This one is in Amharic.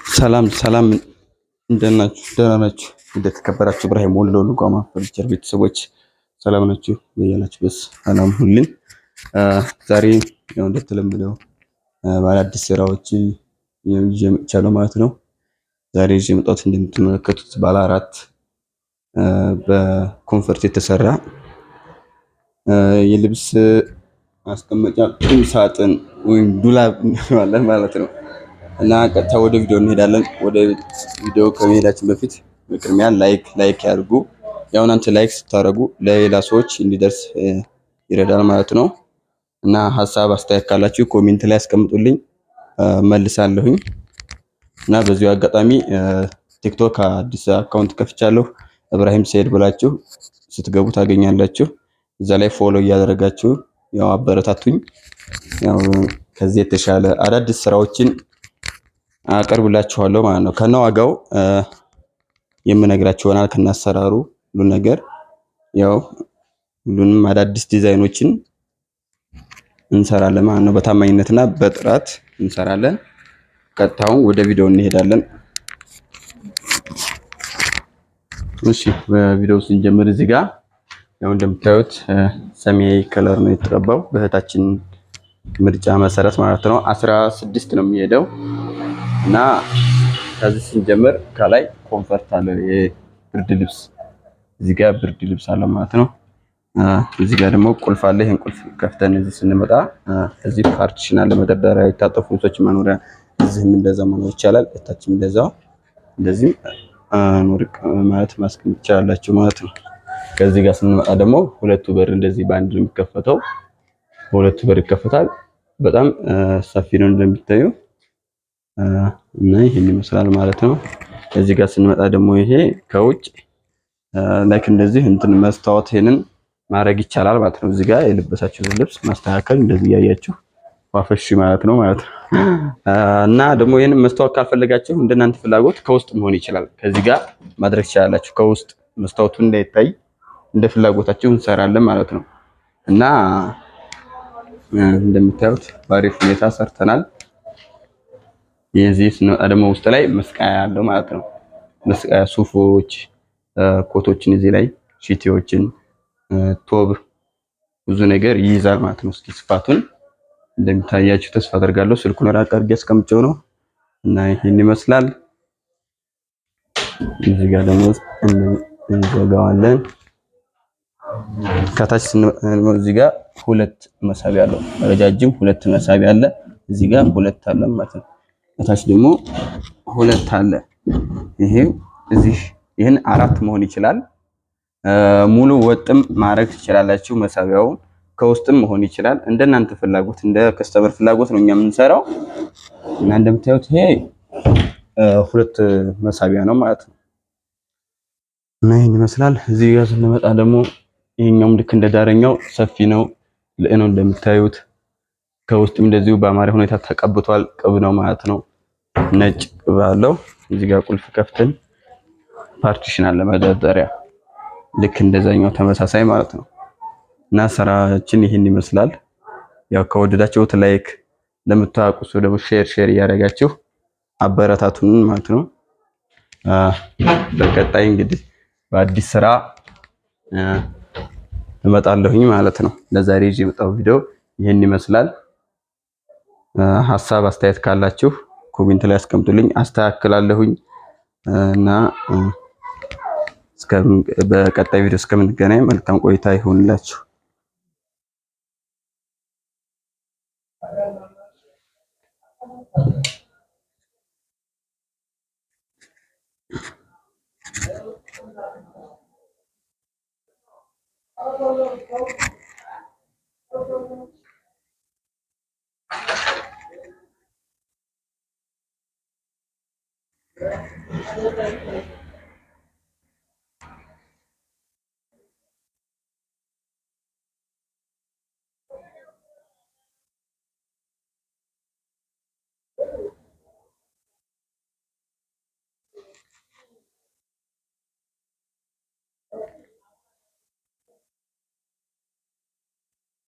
ሰላም ሰላም፣ እንደናችሁ ደህና ናችሁ? እንደተከበራችሁ ኢብራሂም ወሎ ልጓማ ፈርኒቸር ቤተሰቦች ሰላም ናችሁ? በያላችሁበት ሰላም ሁሉን። ዛሬ ያው እንደተለመደው በአዳዲስ ስራዎች ይዤ መጥቻለሁ ማለት ነው። ዛሬ ይዤ የመጣሁት እንደምትመለከቱት ባለ አራት በኮንፈርት የተሰራ የልብስ ማስቀመጫ ቁም ሳጥን ወይም ዱላብ እንለዋለን ማለት ነው። እና ቀጥታ ወደ ቪዲዮ እንሄዳለን። ወደ ቪዲዮ ከመሄዳችን በፊት በቅድሚያ ላይክ ያድርጉ። ያው እናንተ ላይክ ስታደርጉ ለሌላ ሰዎች እንዲደርስ ይረዳል ማለት ነው። እና ሀሳብ አስተያየት ካላችሁ ኮሜንት ላይ አስቀምጡልኝ መልሳለሁኝ። እና በዚሁ አጋጣሚ ቲክቶክ አዲስ አካውንት ከፍቻለሁ። ኢብራሂም ሰይድ ብላችሁ ስትገቡ ታገኛላችሁ። እዛ ላይ ፎሎ እያደረጋችሁ ያው አበረታቱኝ። ያው ከዚህ የተሻለ አዳዲስ ስራዎችን አቀርብላችኋለሁ ማለት ነው። ከነዋጋው የምነግራችሁ ይሆናል። ከናሰራሩ ሁሉ ነገር ያው ሁሉንም አዳዲስ ዲዛይኖችን እንሰራለን ማለት ነው። በታማኝነትና በጥራት እንሰራለን። ቀጥታውን ወደ ቪዲዮ እንሄዳለን። እሺ በቪዲዮው ስንጀምር እዚህ ጋር ያው እንደምታዩት ሰማያዊ ከለር ነው የተቀባው በእህታችን ምርጫ መሰረት ማለት ነው። 16 ነው የሚሄደው እና ከዚህ ስንጀምር ከላይ ኮንፈርት አለ የብርድ ልብስ እዚህ ጋር ብርድ ልብስ አለ ማለት ነው። እዚህ ጋር ደግሞ ቁልፍ አለ። ይሄን ቁልፍ ከፍተን እዚህ ስንመጣ እዚህ ፓርቲሽን አለ መደርደሪያ የታጠፉ ልብሶች መኖሪያ እዚህም እንደዛ መኖር ይቻላል። እታችም እንደዛው እንደዚህም ኖርቅ ማለት ማስቀመጥ ይቻላልላችሁ ማለት ነው። ከዚህ ጋር ስንመጣ ደግሞ ሁለቱ በር እንደዚህ በአንድ ነው የሚከፈተው። ሁለቱ በር ይከፈታል። በጣም ሰፊ ነው እንደምታዩ እና ይሄን ይመስላል ማለት ነው። እዚህ ጋር ስንመጣ ደግሞ ይሄ ከውጭ ላይክ እንደዚህ እንትን መስታወት ይሄንን ማድረግ ይቻላል ማለት ነው። እዚህ ጋር የለበሳችሁትን ልብስ ማስተካከል እንደዚህ ያያችሁ ዋፈሽ ማለት ነው። እና ደግሞ ይሄንን መስታወት ካልፈለጋችሁ እንደናንተ ፍላጎት ከውስጥ መሆን ይችላል። ከዚህ ጋር ማድረግ ይችላልላችሁ። ከውስጥ መስታወቱ እንዳይታይ እንደ ፍላጎታችሁ እንሰራለን ማለት ነው። እና እንደምታዩት በአሪፍ ሁኔታ ሰርተናል። የዚህ ስንመጣ ደግሞ ውስጥ ላይ መስቀያ ያለው ማለት ነው። መስቀያ ሱፎች፣ ኮቶችን እዚህ ላይ ሺቲዎችን፣ ቶብ ብዙ ነገር ይይዛል ማለት ነው። እስኪ ስፋቱን እንደሚታያችሁ ተስፋ አደርጋለሁ። ስልኩን ራቅ አድርጌ አስቀምጬው ነው እና ይሄን ይመስላል። እዚህ ጋር ደግሞ እንዘጋዋለን። ከታች እዚህ ጋር ሁለት መሳቢያ አለው። ረጃጅም ሁለት መሳቢያ አለ። እዚህ ጋር ሁለት አለ ማለት ነው። ከታች ደግሞ ሁለት አለ። ይሄን አራት መሆን ይችላል። ሙሉ ወጥም ማድረግ ትችላላችሁ። መሳቢያውን ከውስጥም መሆን ይችላል። እንደናንተ ፍላጎት እንደ ከስተመር ፍላጎት ነው እኛ የምንሰራው። እና እንደምታዩት ይሄ ሁለት መሳቢያ ነው ማለት ነው። እና ይሄን ይመስላል። እዚህ ጋር ስንመጣ ደግሞ ይሄኛውም ልክ እንደ ዳረኛው ሰፊ ነው ለእነው እንደምታዩት ከውስጥም እንደዚሁ በአማረ ሁኔታ ተቀብቷል። ቅብ ነው ማለት ነው። ነጭ ቅብ አለው። እዚህ ጋር ቁልፍ ከፍተን ፓርቲሽን አለ መደርደሪያ ልክ እንደዛኛው ተመሳሳይ ማለት ነው። እና ስራችን ይሄን ይመስላል። ያው ከወደዳችሁት ላይክ ለምታውቁ ሰው ደግሞ ሼር እያደረጋችሁ አበረታቱን ማለት ነው። በቀጣይ እንግዲህ በአዲስ ስራ እመጣለሁኝ ማለት ነው። ለዛሬ ይዤ የመጣው ቪዲዮ ይሄን ይመስላል። ሀሳብ አስተያየት ካላችሁ ኮሜንት ላይ አስቀምጡልኝ፣ አስተካክላለሁኝ። እና በቀጣይ ቪዲዮ እስከምንገናኝ መልካም ቆይታ ይሁንላችሁ።